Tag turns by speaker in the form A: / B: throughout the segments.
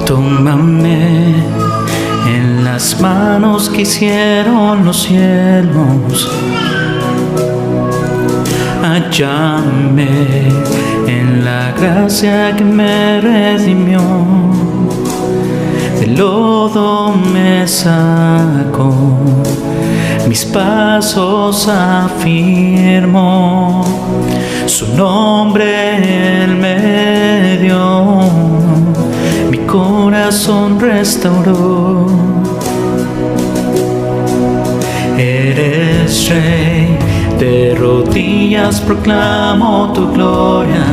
A: Tómame en las manos que hicieron los cielos. Hállame en la gracia que me redimió. Del lodo me sacó, mis pasos afirmo. Su nombre Él me dio, mi corazón restauró. Eres Rey, de rodillas proclamo tu gloria,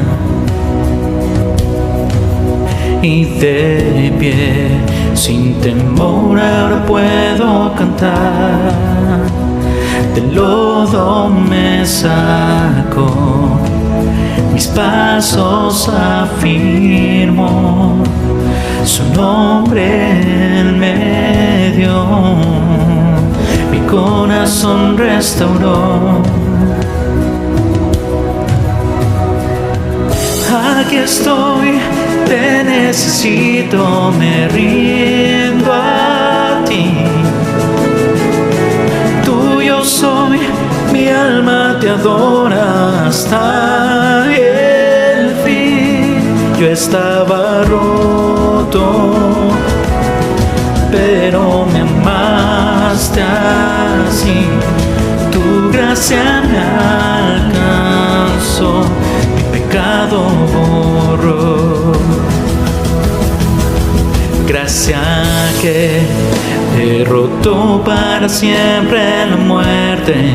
A: y de pie, sin temor ahora puedo cantar. Del lodo me saco, mis pasos afirmo. Su nombre Él me dio, mi corazón restauró. Aquí estoy, te necesito, me rindo a ti. Tuyo soy, mi alma te adora hasta el fin. Yo estaba roto, pero me amaste así. Tu gracia me alcanzó, mi pecado borró. Gracia que derrotó para siempre la muerte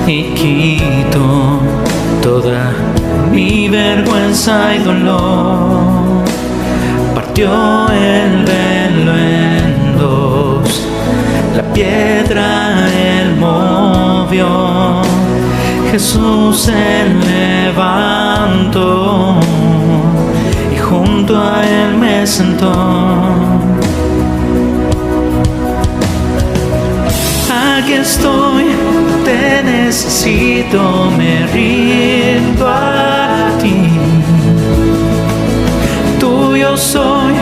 A: y quitó toda mi vergüenza y dolor. Partió el velo en dos, la piedra Él movió. Jesús se levantó y junto a Él me sentó. Aquí estoy, te necesito, me rindo a ti. Tuyo soy,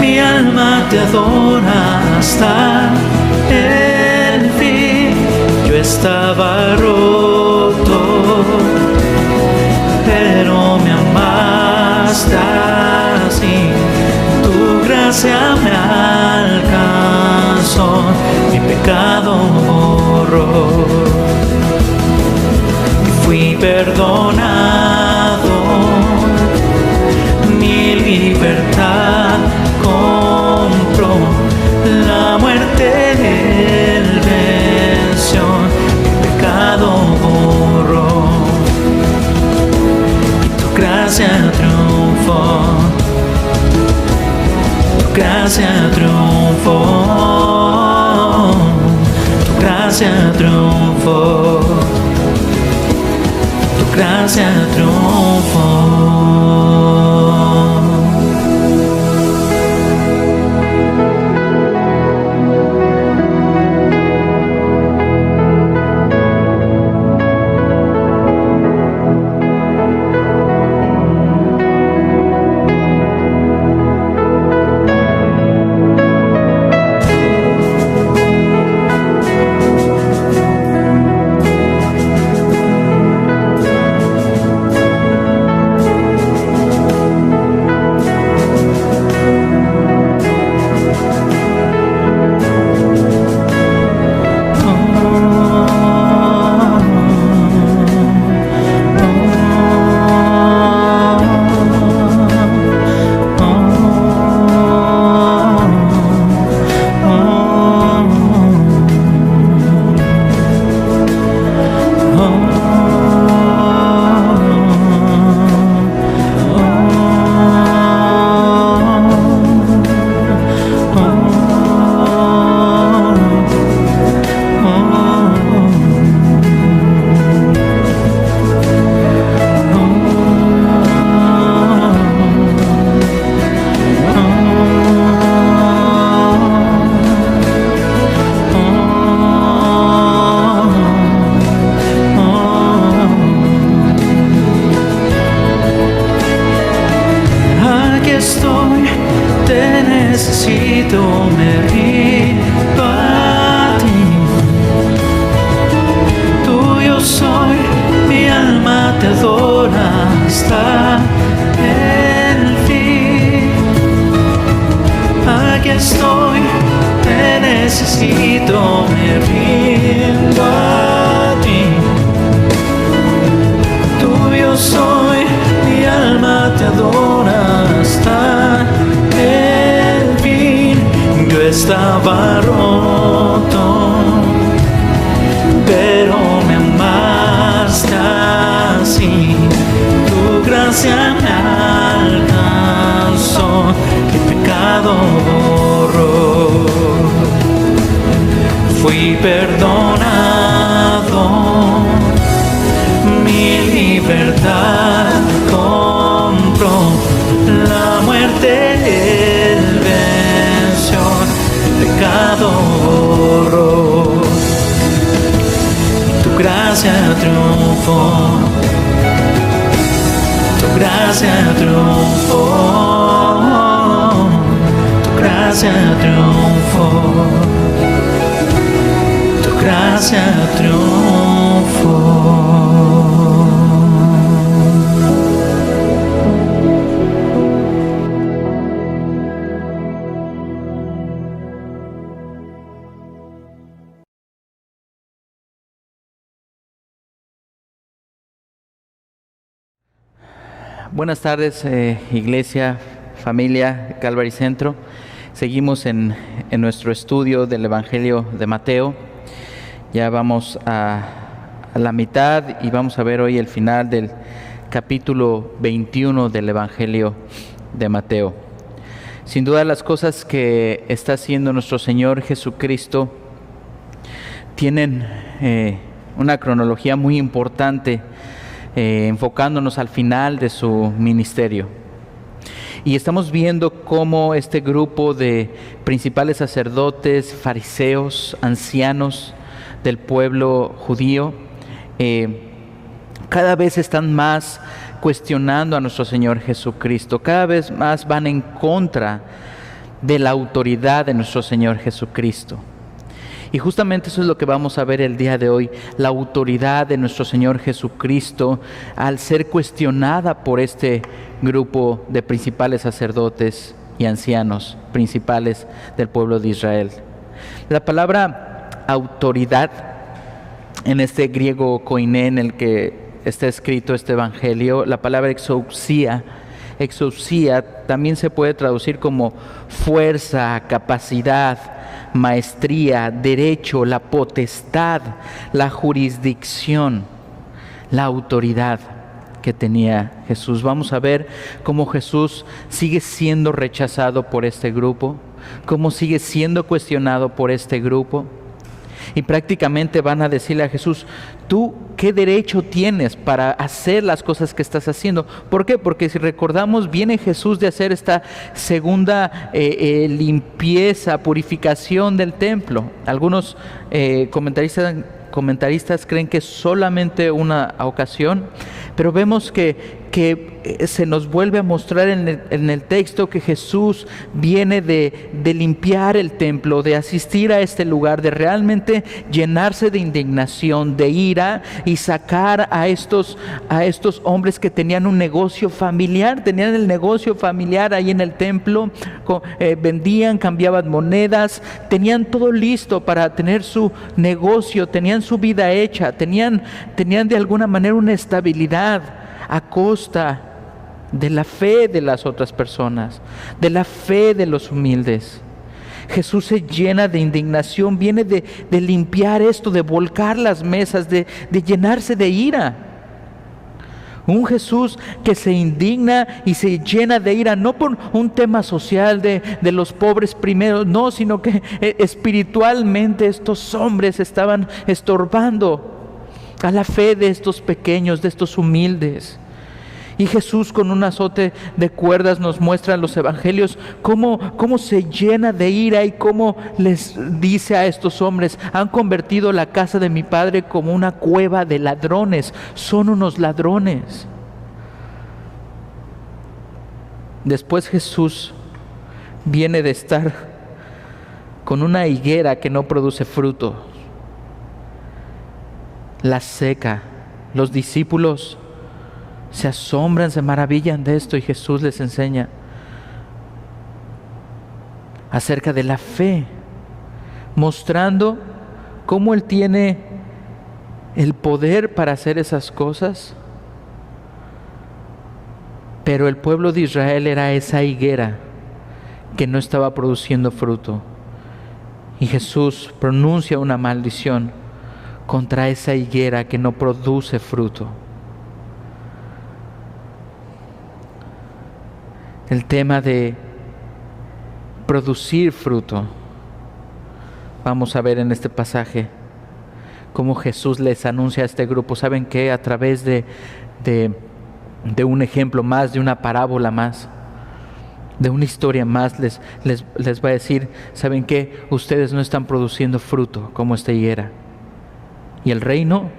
A: mi alma te adora hasta el fin. Yo estaba roto, pero me amaste así. Tu gracia me alcanzó, mi pecado borró. Y fui perdonado, mi libertad compró. La muerte Él venció, mi pecado borró. Y tu gracia triunfó, tu gracia triunfó, tu gracia triunfó, tu gracia triunfó. te adora hasta el fin. Aquí estoy, te necesito, me rindo a ti. Tuyo soy, mi alma te adora hasta el fin. Yo estaba roto, pero me amaste así. Tu gracia me alcanzó, mi pecado borró. Fui perdonado, mi libertad compró. La muerte él venció, el pecado borró. Tu gracia triunfó, tu gracia triunfó, tu gracia triunfó, tu gracia triunfó.
B: Buenas tardes, iglesia, familia, Calvary Centro. Seguimos en nuestro estudio del Evangelio de Mateo. Ya vamos a la mitad y vamos a ver hoy el final del capítulo 21 del Evangelio de Mateo. Sin duda, las cosas que está haciendo nuestro Señor Jesucristo tienen una cronología muy importante, enfocándonos al final de su ministerio. Y estamos viendo cómo este grupo de principales sacerdotes, fariseos, ancianos del pueblo judío, cada vez están más cuestionando a nuestro Señor Jesucristo, cada vez más van en contra de la autoridad de nuestro Señor Jesucristo. Y justamente eso es lo que vamos a ver el día de hoy, la autoridad de nuestro Señor Jesucristo al ser cuestionada por este grupo de principales sacerdotes y ancianos, principales del pueblo de Israel. La palabra autoridad, en este griego koiné en el que está escrito este evangelio, la palabra exousia también se puede traducir como fuerza, capacidad, maestría, derecho, la potestad, la jurisdicción, la autoridad que tenía Jesús. Vamos a ver cómo Jesús sigue siendo rechazado por este grupo, cómo sigue siendo cuestionado por este grupo. Y prácticamente van a decirle a Jesús: ¿tú qué derecho tienes para hacer las cosas que estás haciendo? ¿Por qué? Porque si recordamos, viene Jesús de hacer esta segunda limpieza, purificación del templo. Algunos comentaristas creen que es solamente una ocasión, pero vemos que se nos vuelve a mostrar en el texto que Jesús viene de limpiar el templo, de asistir a este lugar, de realmente llenarse de indignación, de ira, y sacar a estos hombres que tenían un negocio familiar, tenían el negocio familiar ahí en el templo, vendían, cambiaban monedas, tenían todo listo para tener su negocio, tenían su vida hecha, tenían de alguna manera una estabilidad a costa de la fe de las otras personas, de la fe de los humildes. Jesús se llena de indignación, viene de limpiar esto, de volcar las mesas, de llenarse de ira. Un Jesús que se indigna y se llena de ira, no por un tema social de los pobres primero, no, sino que espiritualmente estos hombres estaban estorbando a la fe de estos pequeños, de estos humildes. Y Jesús, con un azote de cuerdas, nos muestra en los evangelios cómo se llena de ira y cómo les dice a estos hombres: han convertido la casa de mi Padre como una cueva de ladrones, son unos ladrones. Después Jesús viene de estar con una higuera que no produce fruto, la seca. Los discípulos se asombran, se maravillan de esto y Jesús les enseña acerca de la fe, mostrando cómo Él tiene el poder para hacer esas cosas. Pero el pueblo de Israel era esa higuera que no estaba produciendo fruto. Y Jesús pronuncia una maldición contra esa higuera que no produce fruto. El tema de producir fruto. Vamos a ver en este pasaje cómo Jesús les anuncia a este grupo. ¿Saben qué? A través de un ejemplo más, de una parábola más, de una historia más, les va a decir, ¿saben qué? Ustedes no están produciendo fruto como esta higuera. Y el reino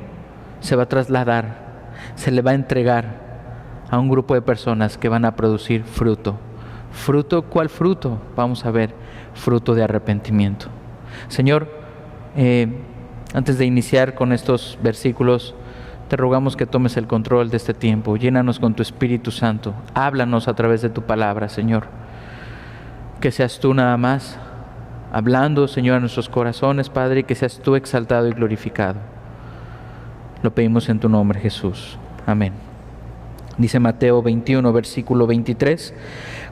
B: se va a trasladar, se le va a entregar a un grupo de personas que van a producir fruto. ¿Fruto? ¿Cuál fruto? Vamos a ver, fruto de arrepentimiento. Señor, antes de iniciar con estos versículos, te rogamos que tomes el control de este tiempo. Llénanos con tu Espíritu Santo. Háblanos a través de tu palabra, Señor. Que seas tú nada más hablando, Señor, a nuestros corazones, Padre, y que seas tú exaltado y glorificado. Lo pedimos en tu nombre, Jesús. Amén. Dice Mateo 21, versículo 23.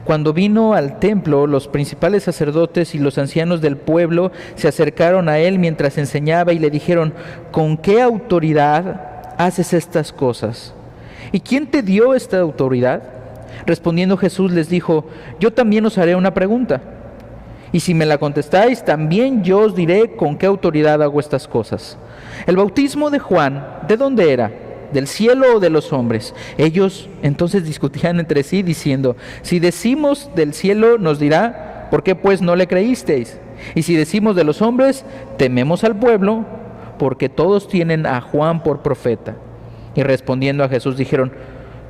B: Cuando vino al templo, los principales sacerdotes y los ancianos del pueblo se acercaron a él mientras enseñaba y le dijeron: ¿con qué autoridad haces estas cosas? ¿Y quién te dio esta autoridad? Respondiendo Jesús les dijo: yo también os haré una pregunta, y si me la contestáis, también yo os diré con qué autoridad hago estas cosas. El bautismo de Juan, ¿de dónde era? ¿Del cielo o de los hombres? Ellos entonces discutían entre sí diciendo: si decimos del cielo, nos dirá: ¿por qué pues no le creísteis? Y si decimos de los hombres, tememos al pueblo, porque todos tienen a Juan por profeta. Y respondiendo a Jesús dijeron: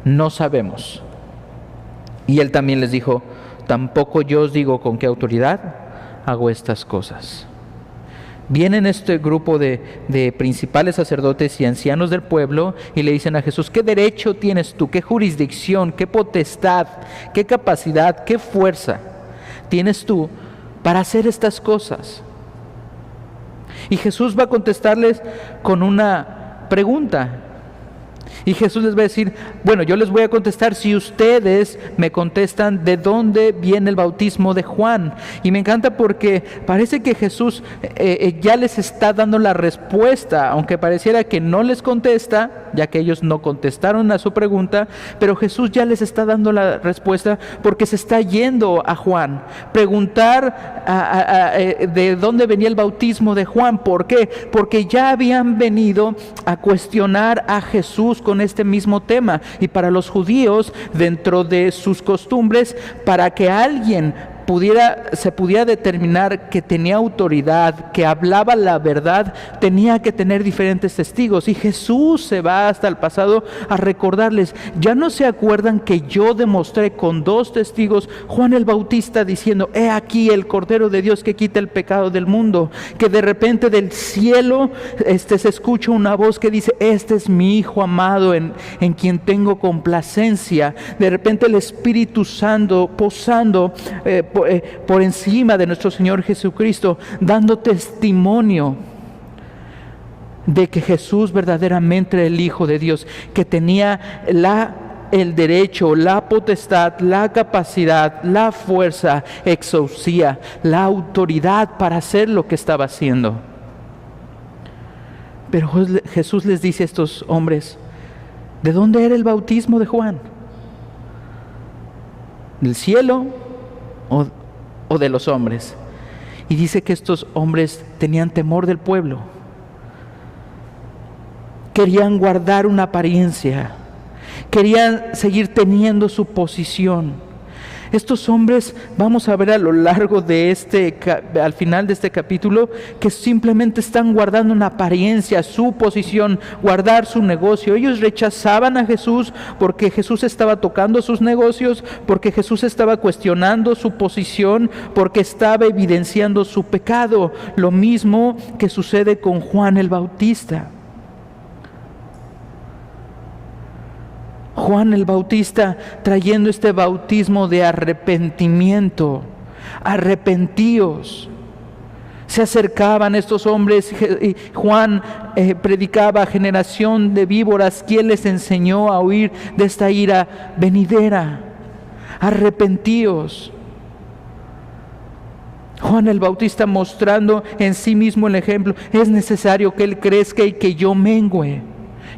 B: no sabemos. Y él también les dijo: tampoco yo os digo con qué autoridad hago estas cosas. Vienen este grupo de principales sacerdotes y ancianos del pueblo y le dicen a Jesús: ¿qué derecho tienes tú? ¿Qué jurisdicción? ¿Qué potestad? ¿Qué capacidad? ¿Qué fuerza tienes tú para hacer estas cosas? Y Jesús va a contestarles con una pregunta. Y Jesús les va a decir: bueno, yo les voy a contestar si ustedes me contestan de dónde viene el bautismo de Juan. Y me encanta porque parece que Jesús ya les está dando la respuesta, aunque pareciera que no les contesta, ya que ellos no contestaron a su pregunta, pero Jesús ya les está dando la respuesta porque se está yendo a Juan. Preguntar de dónde venía el bautismo de Juan. ¿Por qué? Porque ya habían venido a cuestionar a Jesús con este mismo tema, y para los judíos, dentro de sus costumbres, para que alguien se pudiera determinar que tenía autoridad, que hablaba la verdad, tenía que tener diferentes testigos. Y Jesús se va hasta el pasado a recordarles: ¿ya no se acuerdan que yo demostré con 2 testigos, Juan el Bautista diciendo: he aquí el Cordero de Dios que quita el pecado del mundo? Que de repente del cielo se escucha una voz que dice: este es mi Hijo amado en quien tengo complacencia. De repente el Espíritu Santo posando por encima de nuestro Señor Jesucristo, dando testimonio de que Jesús verdaderamente era el Hijo de Dios, que tenía el derecho, la potestad, la capacidad, la fuerza, exousia, la autoridad para hacer lo que estaba haciendo. Pero Jesús les dice a estos hombres: ¿de dónde era el bautismo de Juan? ¿Del cielo o de los hombres? Y dice que estos hombres tenían temor del pueblo. Querían guardar una apariencia. Querían seguir teniendo su posición. Estos hombres, vamos a ver a lo largo de al final de este capítulo, que simplemente están guardando una apariencia, su posición, guardar su negocio. Ellos rechazaban a Jesús porque Jesús estaba tocando sus negocios, porque Jesús estaba cuestionando su posición, porque estaba evidenciando su pecado. Lo mismo que sucede con Juan el Bautista. Juan el Bautista trayendo este bautismo de arrepentimiento. Arrepentíos. Se acercaban estos hombres y Juan predicaba: generación de víboras, ¿quién les enseñó a huir de esta ira venidera? Arrepentíos. Juan el Bautista mostrando en sí mismo el ejemplo: es necesario que Él crezca y que yo mengüe.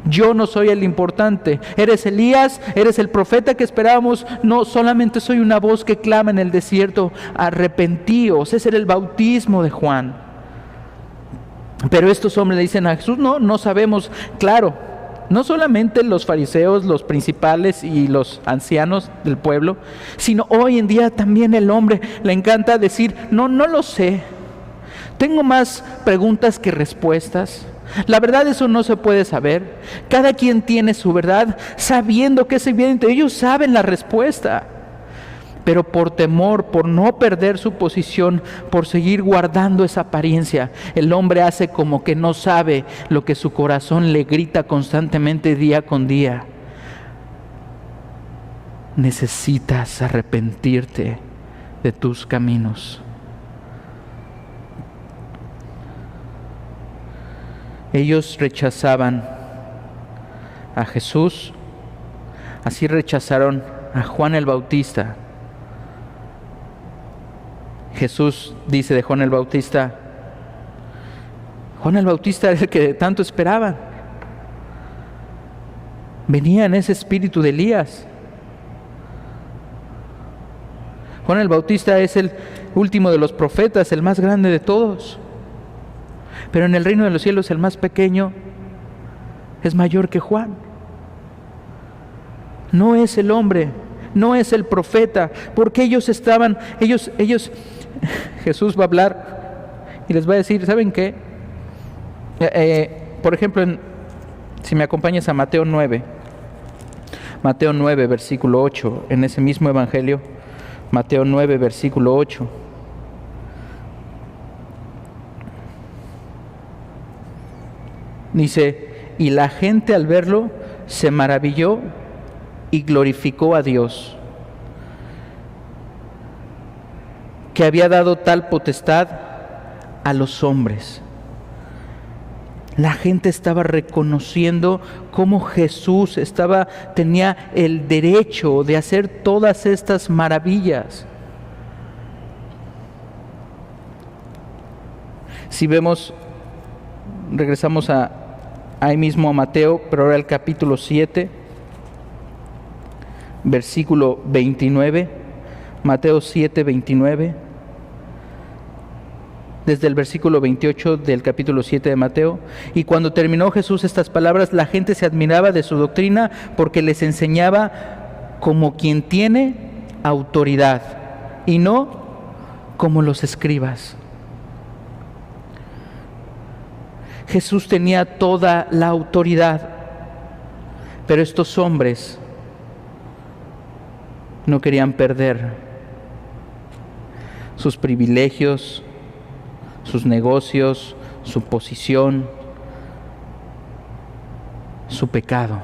B: Yo no soy el importante. Eres Elías, eres el profeta que esperábamos. No, solamente soy una voz que clama en el desierto. Arrepentíos. Ese era el bautismo de Juan. Pero estos hombres le dicen a Jesús: no sabemos. Claro, no solamente los fariseos, los principales y los ancianos del pueblo, sino hoy en día también el hombre le encanta decir: no lo sé. Tengo más preguntas que respuestas. La verdad, eso no se puede saber. Cada quien tiene su verdad, sabiendo que es evidente. Ellos saben la respuesta, pero por temor, por no perder su posición, por seguir guardando esa apariencia, el hombre hace como que no sabe lo que su corazón le grita constantemente día con día. Necesitas arrepentirte de tus caminos. Ellos rechazaban a Jesús, así rechazaron a Juan el Bautista. Jesús dice de Juan el Bautista: Juan el Bautista era el que tanto esperaban. Venía en ese espíritu de Elías. Juan el Bautista es el último de los profetas, el más grande de todos. Pero en el reino de los cielos el más pequeño es mayor que Juan. No es el hombre, no es el profeta, porque ellos Jesús va a hablar y les va a decir: ¿saben qué? Por ejemplo, si me acompañas a Mateo 9, versículo 8, en ese mismo evangelio, Mateo 9, versículo 8. Dice: y la gente al verlo se maravilló y glorificó a Dios, que había dado tal potestad a los hombres. La gente estaba reconociendo cómo Jesús tenía el derecho de hacer todas estas maravillas. Si vemos, regresamos ahí mismo a Mateo, pero ahora al capítulo 7, versículo 29, Mateo 7, 29, desde el versículo 28 del capítulo 7 de Mateo. Y cuando terminó Jesús estas palabras, la gente se admiraba de su doctrina, porque les enseñaba como quien tiene autoridad, y no como los escribas. Jesús tenía toda la autoridad, pero estos hombres no querían perder sus privilegios, sus negocios, su posición, su pecado.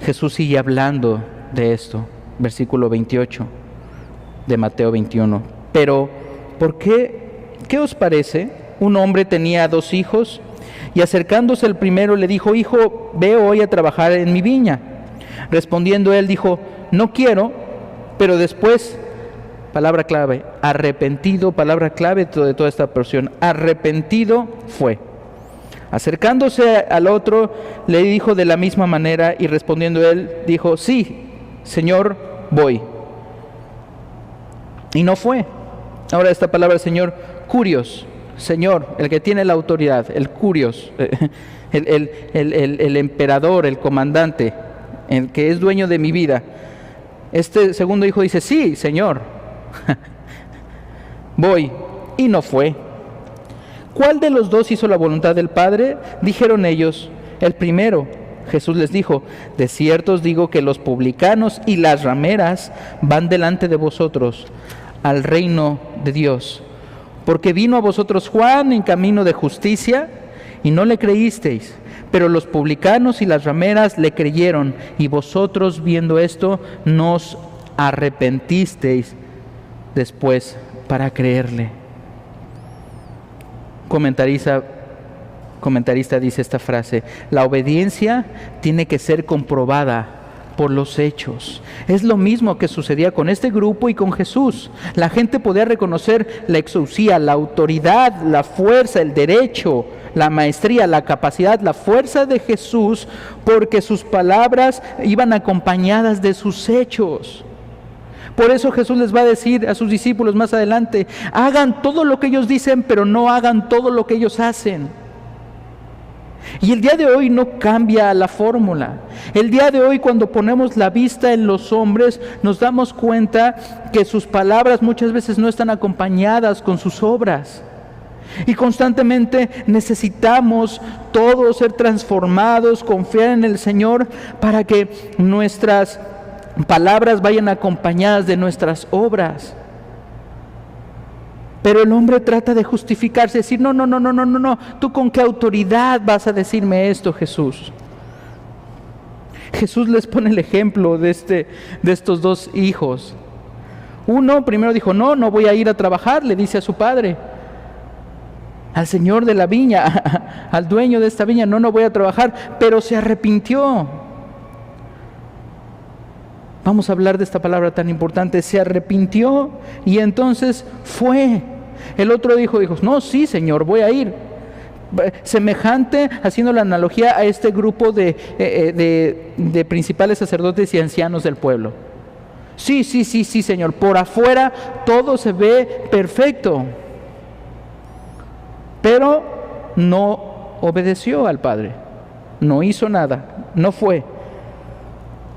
B: Jesús sigue hablando de esto, versículo 28 de Mateo 21. Pero, ¿por qué? ¿Qué os parece? Un hombre tenía 2 hijos, y acercándose el primero le dijo: hijo, ve hoy a trabajar en mi viña. Respondiendo él dijo: no quiero. Pero después, palabra clave, arrepentido, palabra clave de toda esta porción, arrepentido fue. Acercándose al otro le dijo de la misma manera, y respondiendo él dijo: sí, Señor, voy. Y no fue. Ahora esta palabra, Señor, curios, Señor, el que tiene la autoridad, el curios, el emperador, el comandante, el que es dueño de mi vida. Este segundo hijo dice: sí, Señor, voy. Y no fue. ¿Cuál de los 2 hizo la voluntad del Padre? Dijeron ellos: el primero. Jesús les dijo: de cierto os digo que los publicanos y las rameras van delante de vosotros al reino de Dios. Porque vino a vosotros Juan en camino de justicia, y no le creísteis, pero los publicanos y las rameras le creyeron, y vosotros, viendo esto, nos arrepentisteis después para creerle. Comentarista dice esta frase: la obediencia tiene que ser comprobada por los hechos. Es lo mismo que sucedía con este grupo y con Jesús. La gente podía reconocer la exousia, la autoridad, la fuerza, el derecho, la maestría, la capacidad, la fuerza de Jesús, porque sus palabras iban acompañadas de sus hechos. Por eso Jesús les va a decir a sus discípulos más adelante: hagan todo lo que ellos dicen, pero no hagan todo lo que ellos hacen. Y el día de hoy no cambia la fórmula. El día de hoy, cuando ponemos la vista en los hombres, nos damos cuenta que sus palabras muchas veces no están acompañadas con sus obras. Y constantemente necesitamos todos ser transformados, confiar en el Señor para que nuestras palabras vayan acompañadas de nuestras obras. Pero el hombre trata de justificarse, decir: no, ¿tú con qué autoridad vas a decirme esto, Jesús? Jesús les pone el ejemplo de estos dos hijos. Uno primero dijo: no voy a ir a trabajar, le dice a su padre, al señor de la viña, al dueño de esta viña: no voy a trabajar, pero se arrepintió. Vamos a hablar de esta palabra tan importante: se arrepintió y entonces fue. El otro dijo: no, sí, Señor, voy a ir. Semejante, haciendo la analogía a este grupo de principales sacerdotes y ancianos del pueblo. Sí, Señor, por afuera todo se ve perfecto, pero no obedeció al Padre, no hizo nada, no fue.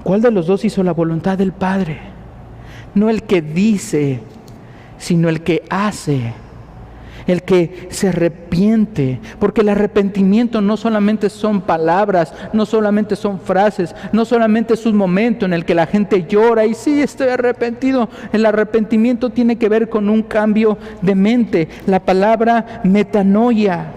B: ¿Cuál de los dos hizo la voluntad del Padre? No el que dice, sino el que hace, el que se arrepiente, porque el arrepentimiento no solamente son palabras, no solamente son frases, no solamente es un momento en el que la gente llora y sí, estoy arrepentido. El arrepentimiento tiene que ver con un cambio de mente. La palabra metanoia,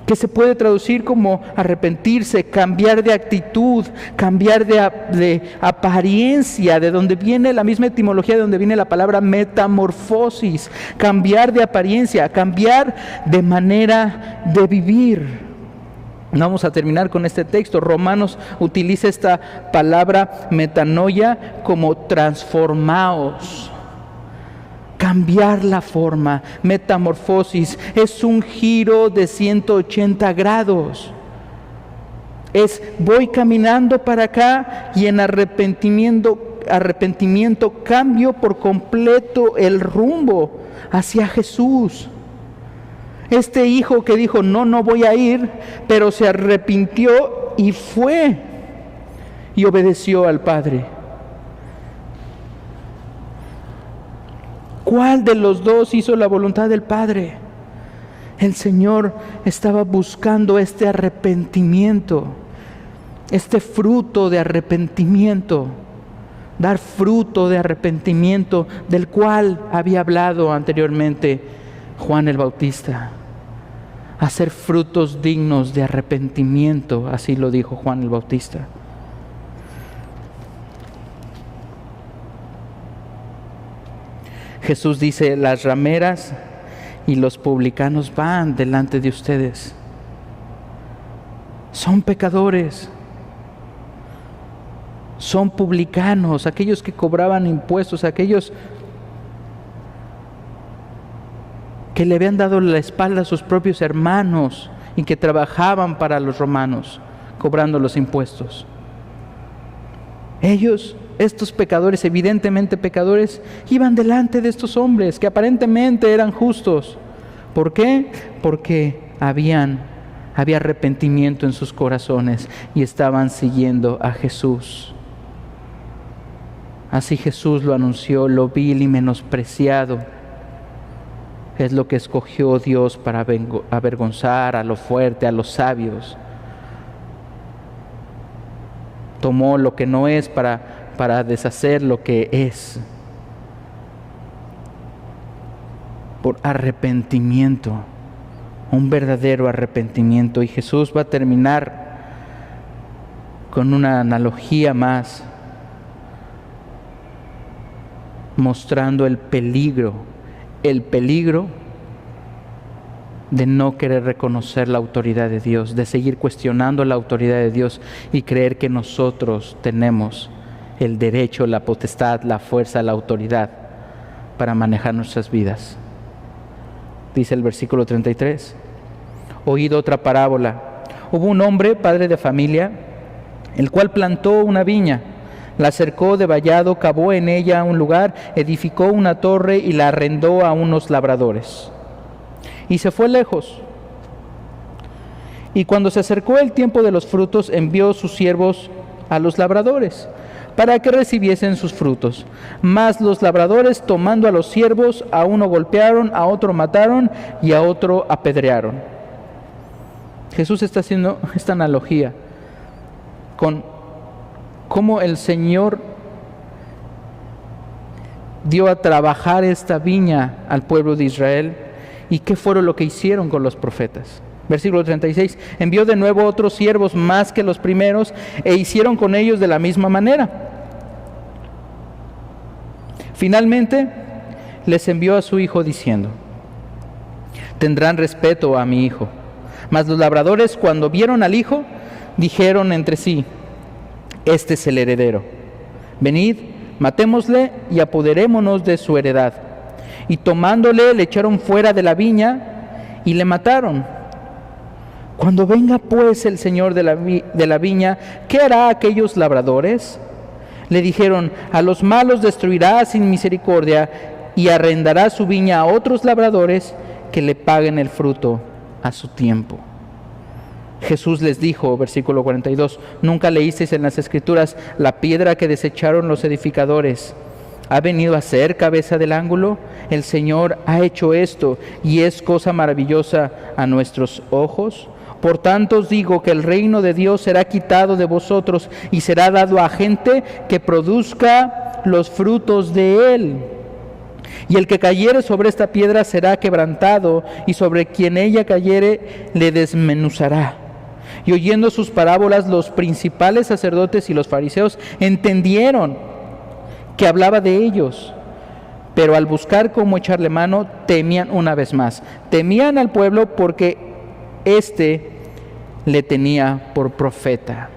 B: que se puede traducir como arrepentirse, cambiar de actitud, cambiar de apariencia, de donde viene la misma etimología, de donde viene la palabra metamorfosis, cambiar de apariencia, cambiar de manera de vivir. Vamos a terminar con este texto. Romanos utiliza esta palabra metanoia como transformaos. Cambiar la forma, metamorfosis, es un giro de 180 grados. Voy caminando para acá y en arrepentimiento cambio por completo el rumbo hacia Jesús. Este hijo que dijo: no voy a ir, pero se arrepintió y fue y obedeció al Padre. ¿Cuál de los dos hizo la voluntad del Padre? El Señor estaba buscando este arrepentimiento, este fruto de arrepentimiento, dar fruto de arrepentimiento del cual había hablado anteriormente Juan el Bautista. Hacer frutos dignos de arrepentimiento, así lo dijo Juan el Bautista. Jesús dice: las rameras y los publicanos van delante de ustedes. Son pecadores, son publicanos, aquellos que cobraban impuestos, aquellos que le habían dado la espalda a sus propios hermanos y que trabajaban para los romanos, cobrando los impuestos. Ellos, estos pecadores, evidentemente pecadores, iban delante de estos hombres que aparentemente eran justos. ¿Por qué? Porque había arrepentimiento en sus corazones y estaban siguiendo a Jesús. Así Jesús lo anunció: lo vil y menospreciado es lo que escogió Dios para avergonzar a lo fuerte, a los sabios. Tomó lo que no es para deshacer lo que es. Por arrepentimiento. un verdadero arrepentimiento. Y Jesús va a terminar con una analogía más, mostrando el peligro de no querer reconocer la autoridad de Dios, de seguir cuestionando la autoridad de Dios y creer que nosotros tenemos el derecho, la potestad, la fuerza, la autoridad para manejar nuestras vidas. Dice el versículo 33, oíd otra parábola. Hubo un hombre, padre de familia, el cual plantó una viña, la cercó de vallado, cavó en ella un lugar, edificó una torre y la arrendó a unos labradores. Y se fue lejos. Y cuando se acercó el tiempo de los frutos, envió sus siervos a los labradores, para que recibiesen sus frutos. Mas los labradores, tomando a los siervos, a uno golpearon, a otro mataron y a otro apedrearon. Jesús está haciendo esta analogía con cómo el Señor dio a trabajar esta viña al pueblo de Israel y qué fueron lo que hicieron con los profetas. Versículo 36, envió de nuevo otros siervos más que los primeros e hicieron con ellos de la misma manera. Finalmente les envió a su hijo diciendo, tendrán respeto a mi hijo. Mas los labradores, cuando vieron al hijo, dijeron entre sí, este es el heredero. Venid, matémosle y apoderémonos de su heredad. Y tomándole, le echaron fuera de la viña y le mataron. Cuando venga pues el señor de la viña, ¿qué hará a aquellos labradores? Le dijeron, a los malos destruirá sin misericordia y arrendará su viña a otros labradores que le paguen el fruto a su tiempo. Jesús les dijo, versículo 42, ¿nunca leísteis en las Escrituras la piedra que desecharon los edificadores? ¿Ha venido a ser cabeza del ángulo? El Señor ha hecho esto y es cosa maravillosa a nuestros ojos. Por tanto os digo que el reino de Dios será quitado de vosotros y será dado a gente que produzca los frutos de él. Y el que cayere sobre esta piedra será quebrantado, y sobre quien ella cayere le desmenuzará. Y oyendo sus parábolas, los principales sacerdotes y los fariseos entendieron que hablaba de ellos, pero al buscar cómo echarle mano, temían una vez más. Temían al pueblo porque éste le tenía por profeta.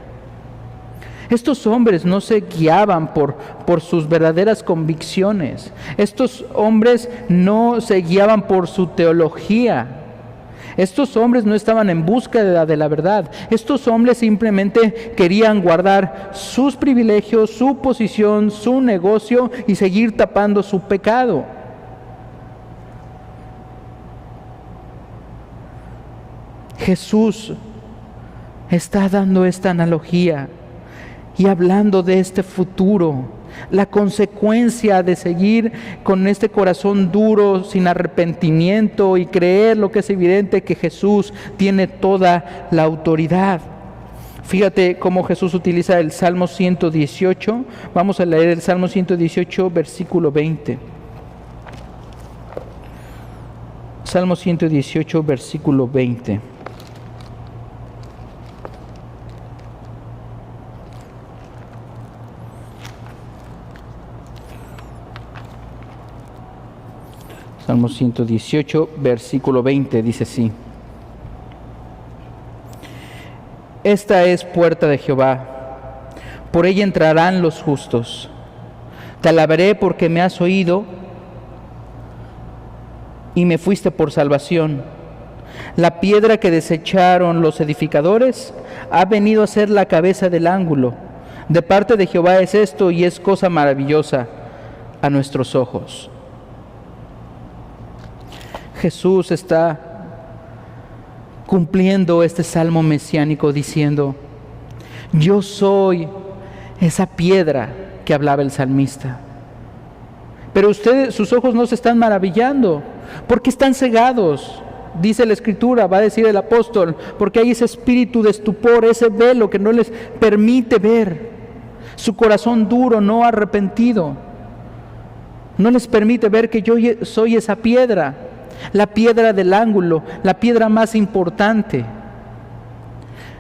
B: Estos hombres no se guiaban por sus verdaderas convicciones. Estos hombres no se guiaban por su teología. Estos hombres no estaban en búsqueda de la verdad. Estos hombres simplemente querían guardar sus privilegios, su posición, su negocio y seguir tapando su pecado. Jesús está dando esta analogía y hablando de este futuro, la consecuencia de seguir con este corazón duro, sin arrepentimiento y creer lo que es evidente que Jesús tiene toda la autoridad. Fíjate cómo Jesús utiliza el Salmo 118. Vamos a leer el Salmo 118, versículo 20. Salmo 118, versículo 20. Salmo 118, versículo 20, dice así. Esta es puerta de Jehová, por ella entrarán los justos. Te alabaré porque me has oído y me fuiste por salvación. La piedra que desecharon los edificadores ha venido a ser la cabeza del ángulo. De parte de Jehová es esto y es cosa maravillosa a nuestros ojos. Jesús está cumpliendo este salmo mesiánico diciendo, yo soy esa piedra que hablaba el salmista. Pero ustedes, sus ojos no se están maravillando, porque están cegados. Dice la Escritura, va a decir el apóstol, porque hay ese espíritu de estupor, ese velo que no les permite ver. Su corazón duro, no arrepentido, no les permite ver que yo soy esa piedra. la piedra del ángulo, la piedra más importante,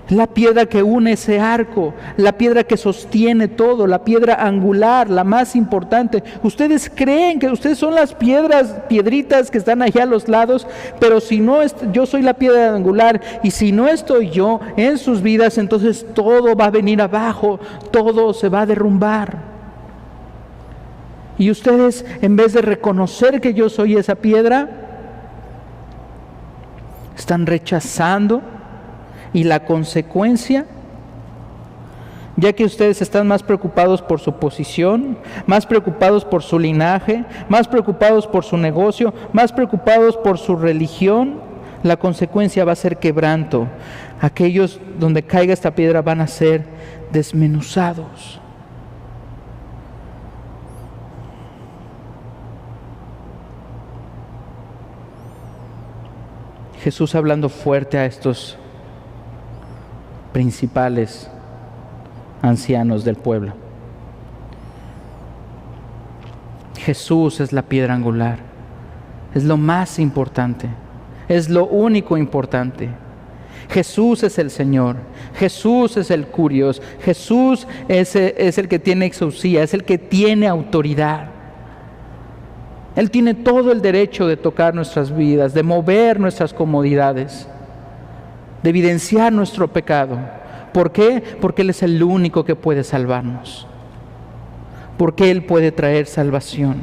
B: la piedra que une ese arco, la piedra que sostiene todo, la piedra angular, la más importante. Ustedes creen que ustedes son las piedritas que están allá a los lados, pero si no, yo soy la piedra angular, y si no estoy yo en sus vidas, entonces todo va a venir abajo, todo se va a derrumbar. Y ustedes, en vez de reconocer que yo soy esa piedra, están rechazando. Y la consecuencia, ya que ustedes están más preocupados por su posición, más preocupados por su linaje, más preocupados por su negocio, más preocupados por su religión, la consecuencia va a ser quebranto. Aquellos donde caiga esta piedra van a ser desmenuzados. Jesús hablando fuerte a estos principales ancianos del pueblo. Jesús es la piedra angular, es lo más importante, es lo único importante. Jesús es el Señor, Jesús es el Curios, Jesús es el que tiene exousia, es el que tiene autoridad. Él tiene todo el derecho de tocar nuestras vidas, de mover nuestras comodidades, de evidenciar nuestro pecado. ¿Por qué? Porque Él es el único que puede salvarnos. Porque Él puede traer salvación.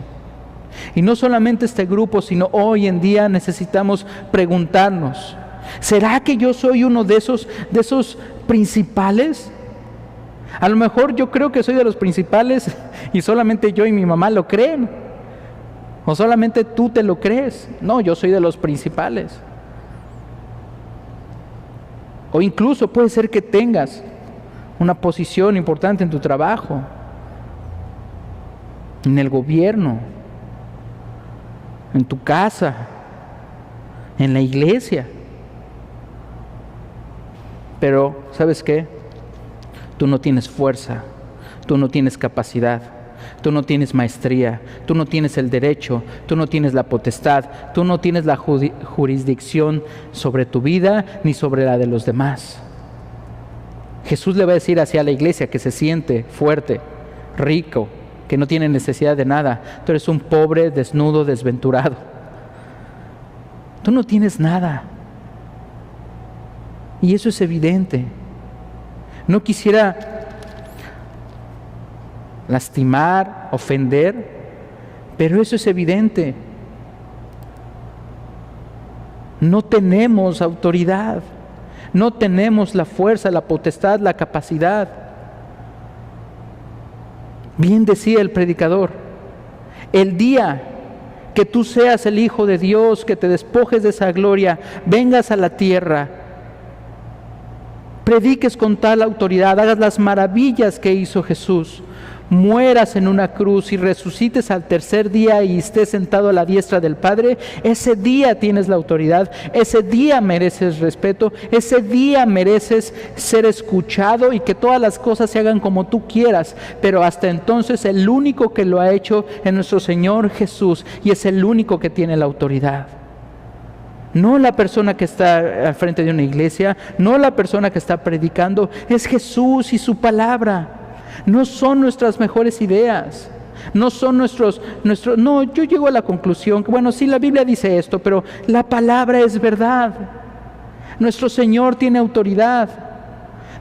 B: Y no solamente este grupo, sino hoy en día necesitamos preguntarnos, ¿será que yo soy uno de esos principales? A lo mejor yo creo que soy de los principales y solamente yo y mi mamá lo creen. O solamente tú te lo crees. No, yo soy de los principales. O incluso puede ser que tengas una posición importante en tu trabajo, en el gobierno, en tu casa, en la iglesia. Pero, ¿sabes qué? Tú no tienes fuerza, tú no tienes capacidad, tú no tienes maestría, tú no tienes el derecho, tú no tienes la potestad, tú no tienes la jurisdicción sobre tu vida ni sobre la de los demás. Jesús le va a decir hacia la iglesia que se siente fuerte, rico, que no tiene necesidad de nada. Tú eres un pobre, desnudo, desventurado. Tú no tienes nada. Y eso es evidente. No quisiera lastimar, ofender, pero eso es evidente. No tenemos autoridad, no tenemos la fuerza, la potestad, la capacidad. Bien decía el predicador, el día que tú seas el Hijo de Dios, que te despojes de esa gloria, vengas a la tierra, prediques con tal autoridad, hagas las maravillas que hizo Jesús, mueras en una cruz y resucites al tercer día y estés sentado a la diestra del Padre, ese día tienes la autoridad, ese día mereces respeto, ese día mereces ser escuchado y que todas las cosas se hagan como tú quieras, pero hasta entonces el único que lo ha hecho es nuestro Señor Jesús y es el único que tiene la autoridad. No la persona que está al frente de una iglesia, no la persona que está predicando, es Jesús y su palabra. No son nuestras mejores ideas, no son no, yo llego a la conclusión que bueno, sí, la Biblia dice esto, pero la palabra es verdad. Nuestro Señor tiene autoridad.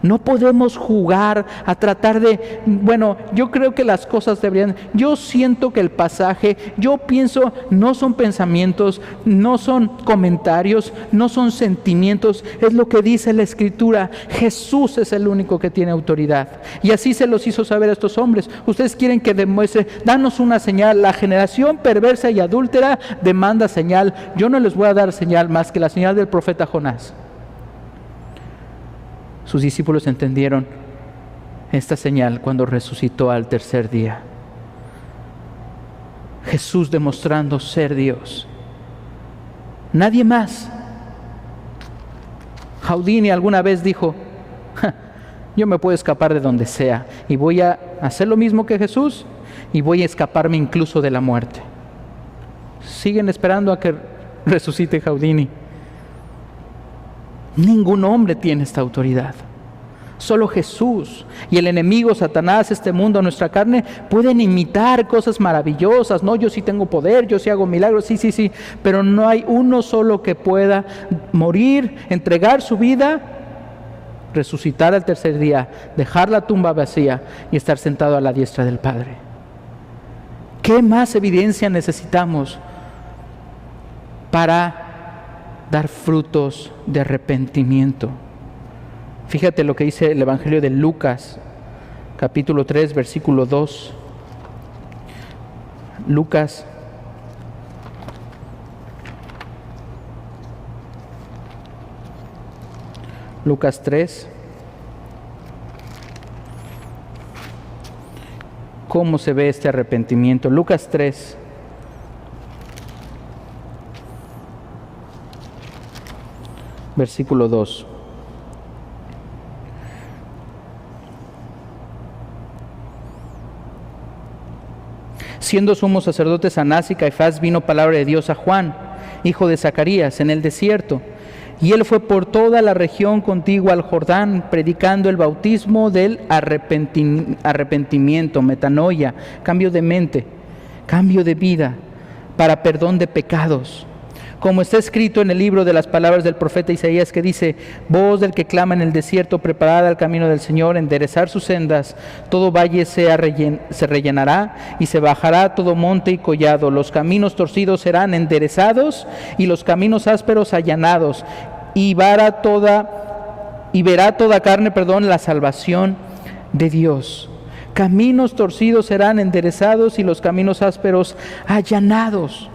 B: No podemos jugar a tratar de, bueno, yo creo que las cosas deberían, yo siento que el pasaje, yo pienso, no son pensamientos, no son comentarios, no son sentimientos, es lo que dice la Escritura. Jesús es el único que tiene autoridad. Y así se los hizo saber a estos hombres. Ustedes quieren que demuestre, danos una señal. La generación perversa y adúltera demanda señal. Yo no les voy a dar señal más que la señal del profeta Jonás. Sus discípulos entendieron esta señal cuando resucitó al tercer día. Jesús demostrando ser Dios. Nadie más. Houdini alguna vez dijo, yo me puedo escapar de donde sea y voy a hacer lo mismo que Jesús y voy a escaparme incluso de la muerte. Siguen esperando a que resucite Houdini. Ningún hombre tiene esta autoridad. Solo Jesús. Y el enemigo, Satanás, este mundo, nuestra carne, pueden imitar cosas maravillosas. No, yo sí tengo poder, yo sí hago milagros, sí. Pero no hay uno solo que pueda morir, entregar su vida, resucitar al tercer día, dejar la tumba vacía y estar sentado a la diestra del Padre. ¿Qué más evidencia necesitamos para dar frutos de arrepentimiento? Fíjate lo que dice el Evangelio de Lucas, capítulo 3, versículo 2. Lucas Lucas 3. ¿Cómo se ve este arrepentimiento? Lucas 3. Versículo 2. Siendo sumos sacerdotes Anás y Caifás, vino palabra de Dios a Juan, hijo de Zacarías, en el desierto. Y él fue por toda la región contigua al Jordán, predicando el bautismo del arrepentimiento, metanoia, cambio de mente, cambio de vida, para perdón de pecados. Como está escrito en el libro de las palabras del profeta Isaías, que dice: voz del que clama en el desierto, preparad el camino del Señor, enderezar sus sendas, todo valle se rellenará y se bajará todo monte y collado, los caminos torcidos serán enderezados y los caminos ásperos allanados, y verá toda carne, la salvación de Dios. Caminos torcidos serán enderezados y los caminos ásperos allanados.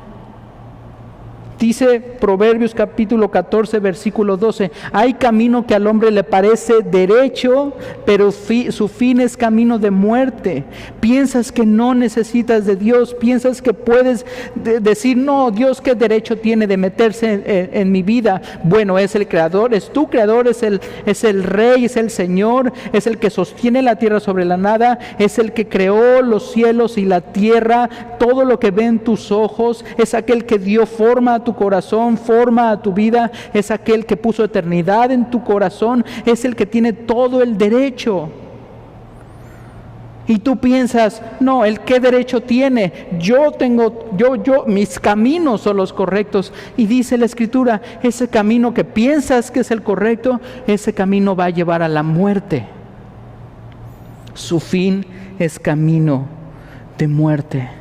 B: Dice Proverbios capítulo 14, versículo 12, hay camino que al hombre le parece derecho, pero su fin es camino de muerte. Piensas que no necesitas de Dios, piensas que puedes decir, no, Dios qué derecho tiene de meterse en mi vida. Bueno, es el creador, es tu creador, es el rey, es el Señor, es el que sostiene la tierra sobre la nada, es el que creó los cielos y la tierra, todo lo que ven tus ojos, es aquel que dio forma a tu corazón, forma a tu vida, es aquel que puso eternidad en tu corazón, es el que tiene todo el derecho. Y tú piensas, no, ¿el qué derecho tiene? Mis caminos son los correctos. Y dice la Escritura, ese camino que piensas que es el correcto, ese camino va a llevar a la muerte. Su fin es camino de muerte.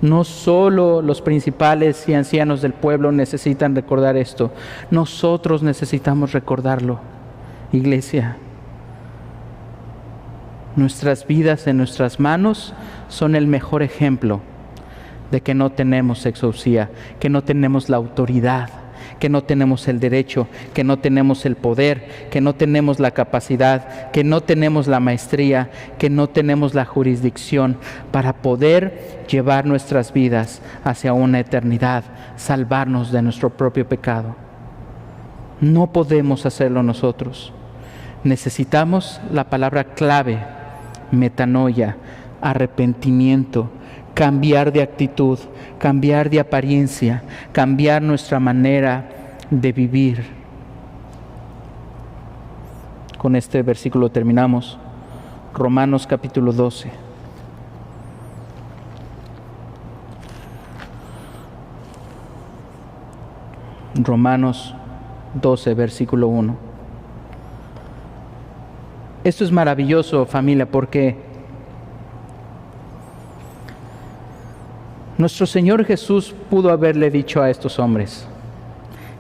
B: No solo los principales y ancianos del pueblo necesitan recordar esto, nosotros necesitamos recordarlo, iglesia. Nuestras vidas en nuestras manos son el mejor ejemplo de que no tenemos exousia, que no tenemos la autoridad, que no tenemos el derecho, que no tenemos el poder, que no tenemos la capacidad, que no tenemos la maestría, que no tenemos la jurisdicción para poder llevar nuestras vidas hacia una eternidad, salvarnos de nuestro propio pecado. No podemos hacerlo nosotros. Necesitamos la palabra clave, metanoia, arrepentimiento, cambiar de actitud, cambiar de apariencia, cambiar nuestra manera de vivir. Con este versículo terminamos. Romanos capítulo 12. Romanos 12, versículo 1. Esto es maravilloso, familia, porque nuestro Señor Jesús pudo haberle dicho a estos hombres: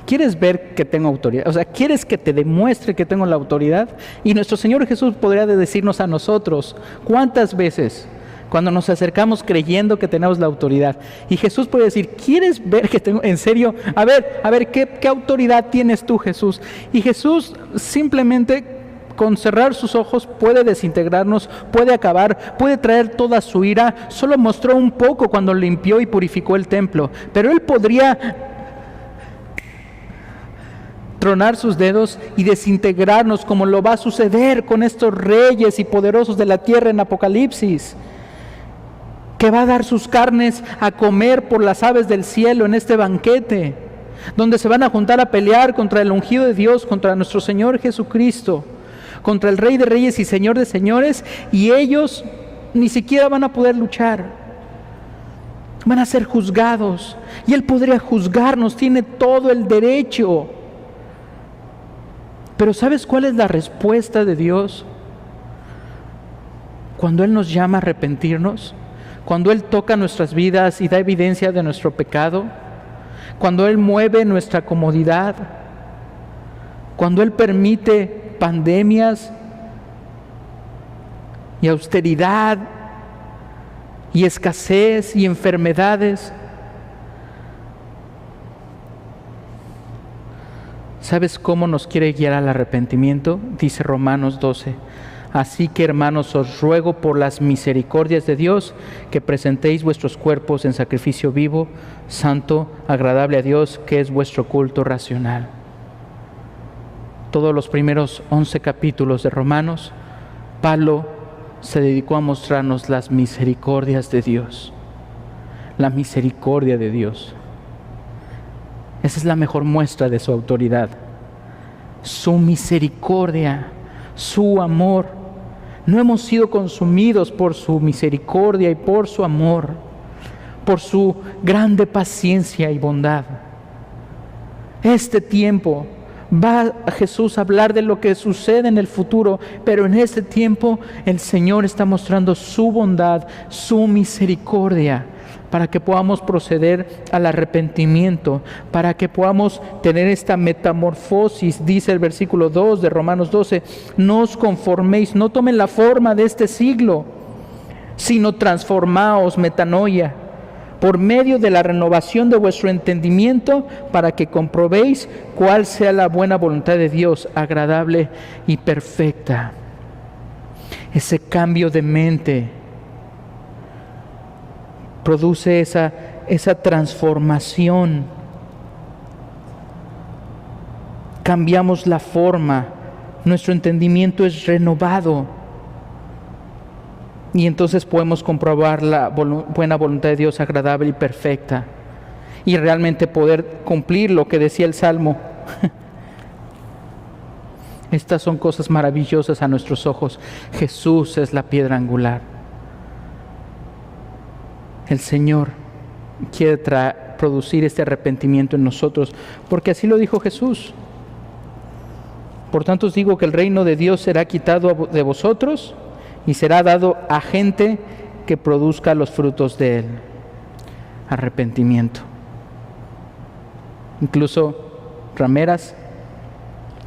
B: ¿quieres ver que tengo autoridad? O sea, ¿quieres que te demuestre que tengo la autoridad? Y nuestro Señor Jesús podría decirnos a nosotros, ¿cuántas veces cuando nos acercamos creyendo que tenemos la autoridad? Y Jesús puede decir, ¿quieres ver que tengo? En serio, a ver, ¿qué autoridad tienes tú, Jesús? Y Jesús simplemente, con cerrar sus ojos, puede desintegrarnos, puede acabar, puede traer toda su ira. Solo mostró un poco cuando limpió y purificó el templo, pero Él podría tronar sus dedos y desintegrarnos, como lo va a suceder con estos reyes y poderosos de la tierra en Apocalipsis. que va a dar sus carnes a comer por las aves del cielo en este banquete, donde se van a juntar a pelear contra el ungido de Dios, contra nuestro Señor Jesucristo, contra el Rey de Reyes y Señor de Señores, y ellos ni siquiera van a poder luchar. Van a ser juzgados, y Él podría juzgarnos, tiene todo el derecho. Pero ¿sabes cuál es la respuesta de Dios? Cuando Él nos llama a arrepentirnos, cuando Él toca nuestras vidas y da evidencia de nuestro pecado, cuando Él mueve nuestra comodidad, cuando Él permite pandemias y austeridad y escasez y enfermedades. ¿Sabes cómo nos quiere guiar al arrepentimiento? Dice Romanos 12. Así que, hermanos, os ruego por las misericordias de Dios que presentéis vuestros cuerpos en sacrificio vivo, santo, agradable a Dios, que es vuestro culto racional. Todos los primeros 11 capítulos de Romanos, Pablo se dedicó a mostrarnos las misericordias de Dios. La misericordia de Dios. Esa es la mejor muestra de su autoridad. Su misericordia, su amor. No hemos sido consumidos por su misericordia y por su amor, por su grande paciencia y bondad. Este tiempo va a Jesús a hablar de lo que sucede en el futuro, pero en este tiempo el Señor está mostrando su bondad, su misericordia, para que podamos proceder al arrepentimiento, para que podamos tener esta metamorfosis. Dice el versículo 2 de Romanos 12, no os conforméis, no tomen la forma de este siglo, sino transformaos, metanoia, por medio de la renovación de vuestro entendimiento, para que comprobéis cuál sea la buena voluntad de Dios, agradable y perfecta. Ese cambio de mente produce esa transformación. Cambiamos la forma, nuestro entendimiento es renovado. Y entonces podemos comprobar la buena voluntad de Dios, agradable y perfecta. Y realmente poder cumplir lo que decía el Salmo. Estas son cosas maravillosas a nuestros ojos. Jesús es la piedra angular. El Señor quiere producir este arrepentimiento en nosotros, porque así lo dijo Jesús. Por tanto os digo que el reino de Dios será quitado de vosotros y será dado a gente que produzca los frutos de él. Arrepentimiento. Incluso rameras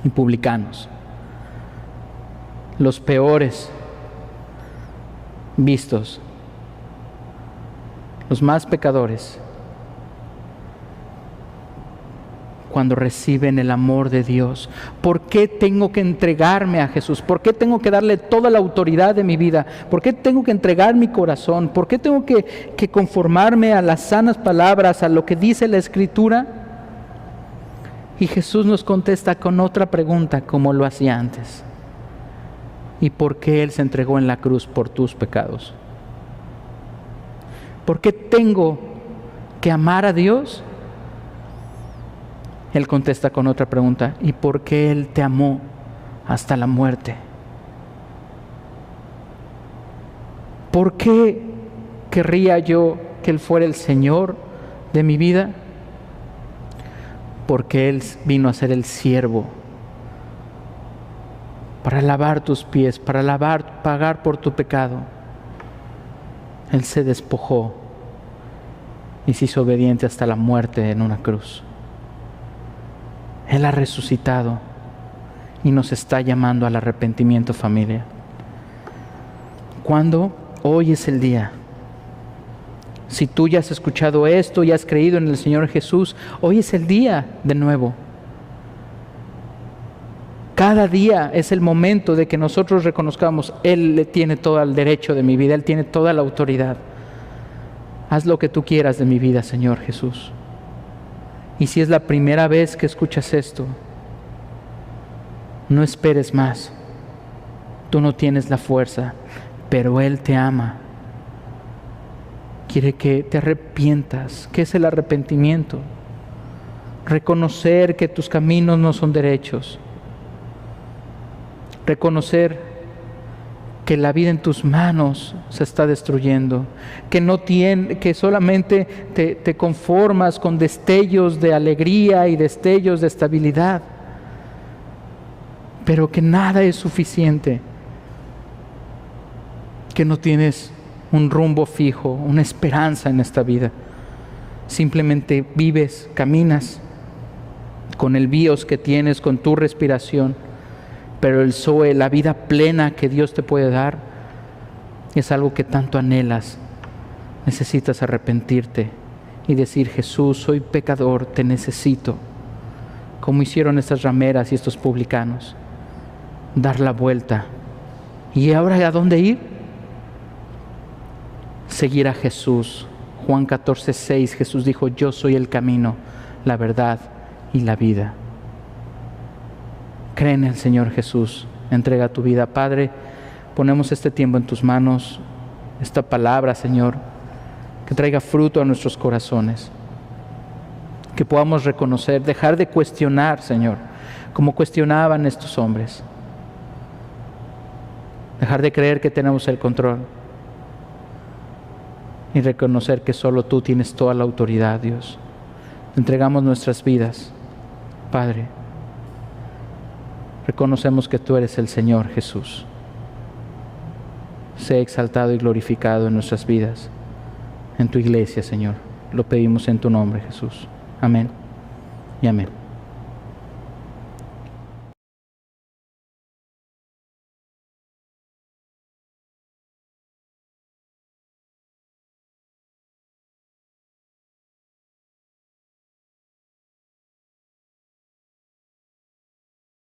B: y publicanos. Los peores vistos. Los más pecadores. Cuando reciben el amor de Dios. ¿Por qué tengo que entregarme a Jesús? ¿Por qué tengo que darle toda la autoridad de mi vida? ¿Por qué tengo que entregar mi corazón? ¿Por qué tengo que conformarme a las sanas palabras, a lo que dice la Escritura? Y Jesús nos contesta con otra pregunta, como lo hacía antes. ¿Y por qué Él se entregó en la cruz por tus pecados? ¿Por qué tengo que amar a Dios? Él contesta con otra pregunta, ¿y por qué Él te amó hasta la muerte? ¿Por qué querría yo que Él fuera el Señor de mi vida? Porque Él vino a ser el siervo, para lavar tus pies, para pagar por tu pecado. Él se despojó y se hizo obediente hasta la muerte en una cruz. Él ha resucitado y nos está llamando al arrepentimiento, familia. ¿Cuándo? Hoy es el día. Si tú ya has escuchado esto y has creído en el Señor Jesús, hoy es el día de nuevo. Cada día es el momento de que nosotros reconozcamos, Él le tiene todo el derecho de mi vida, Él tiene toda la autoridad. Haz lo que tú quieras de mi vida, Señor Jesús. Y si es la primera vez que escuchas esto, no esperes más. Tú no tienes la fuerza, pero Él te ama. quiere que te arrepientas. ¿Qué es el arrepentimiento? Reconocer que tus caminos no son derechos. Reconocer que la vida en tus manos se está destruyendo, que solamente te conformas con destellos de alegría y destellos de estabilidad, pero que nada es suficiente, que no tienes un rumbo fijo, una esperanza en esta vida. Simplemente vives, caminas con el bios que tienes, con tu respiración, pero el Zoe, la vida plena que Dios te puede dar, es algo que tanto anhelas. Necesitas arrepentirte y decir: Jesús, soy pecador, te necesito, como hicieron estas rameras y estos publicanos. Dar la vuelta. ¿Y ahora a dónde ir? Seguir a Jesús. Juan 14:6, Jesús dijo: yo soy el camino, la verdad y la vida. Cree en el Señor Jesús, entrega tu vida. Padre, ponemos este tiempo en tus manos, esta palabra, Señor, que traiga fruto a nuestros corazones, que podamos reconocer, dejar de cuestionar, Señor, como cuestionaban estos hombres, dejar de creer que tenemos el control y reconocer que solo tú tienes toda la autoridad, Dios. Te entregamos nuestras vidas, Padre. Reconocemos que tú eres el Señor Jesús. Sé exaltado y glorificado en nuestras vidas, en tu iglesia, Señor. Lo pedimos en tu nombre, Jesús. Amén y amén.